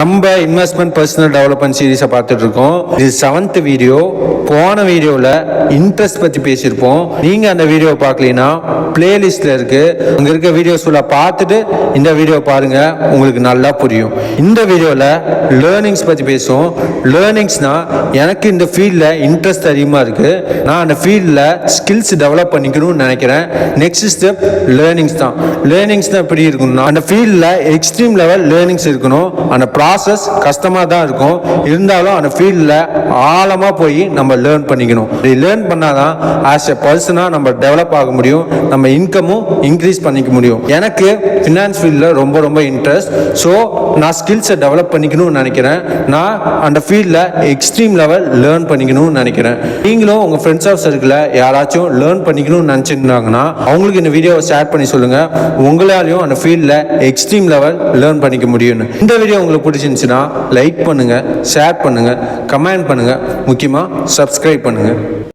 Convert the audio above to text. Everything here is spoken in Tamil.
நம்ம இன்வெஸ்ட்மெண்ட் பர்சனல் டெவலப்மெண்ட் சீரீஸை பார்த்துட்டு இருக்கோம். இது 7th வீடியோ. போன வீடியோவில் இன்ட்ரெஸ்ட் பற்றி பேசியிருப்போம். நீங்கள் அந்த வீடியோ பார்க்கலனா பிளேலிஸ்டில் இருக்குது. அங்கே இருக்க வீடியோஸ் ஃபுல்லாக பார்த்துட்டு இந்த வீடியோ பாருங்கள், உங்களுக்கு நல்லா புரியும். இந்த வீடியோவில் லேர்னிங்ஸ் பற்றி பேசுவோம். லேர்னிங்ஸ்னால் எனக்கு இந்த ஃபீல்டில் இன்ட்ரெஸ்ட் அதிகமாக இருக்குது, நான் அந்த ஃபீல்டில் ஸ்கில்ஸ் டெவலப் பண்ணிக்கணும்னு நினைக்கிறேன். நெக்ஸ்ட் ஸ்டெப் லேர்னிங்ஸ் தான். லேர்னிங்ஸ்னால் எப்படி இருக்குன்னா, அந்த ஃபீல்டில் எக்ஸ்ட்ரீம் லெவல் லேர்னிங்ஸ் இருக்கணும். அந்த ப்ராசஸ் கஷ்டமாக தான் இருக்கும், இருந்தாலும் அந்த ஃபீல்டில் ஆழமாக போய் நம்ம லேர்ன் பண்ணிக்கணும். இப்படி லேர்ன் பண்ணால் தான் ஆஸ் எ பர்சனாக நம்ம டெவலப் ஆக முடியும், நம்ம இன்கமும் இன்க்ரீஸ் பண்ணிக்க முடியும். எனக்கு ஃபினான்ஸ் ஃபீல்டில் ரொம்ப ரொம்ப இன்ட்ரெஸ்ட். ஸோ நான் ஸ்கில்ஸை டெவலப் பண்ணிக்கணும்னு நினைக்கிறேன். நான் அந்த ஃபீல்டில் எக்ஸ்ட்ரீம் லெவல் லேர்ன் பண்ணிக்கணும்னு நினைக்கிறேன். நீங்களும் உங்கள் ஃப்ரெண்ட்ஸ் ஆஃப் சர்க்கிளில் யாராச்சும் லேர்ன் பண்ணிக்கணும்னு நினச்சிருந்தாங்கன்னா அவங்களுக்கு இந்த வீடியோவை ஷேர் பண்ணி சொல்லுங்கள். உங்களாலையும் அந்த ஃபீல்டில் எக்ஸ்ட்ரீம் லெவல் லேர்ன் பண்ணிக்க முடியும்னு. இந்த வீடியோ உங்களுக்கு பிடிச்சிருந்துச்சுன்னா லைக் பண்ணுங்கள், ஷேர் பண்ணுங்கள், கமெண்ட் பண்ணுங்கள், முக்கியமாக சப்ஸ்கிரைப் பண்ணுங்கள்.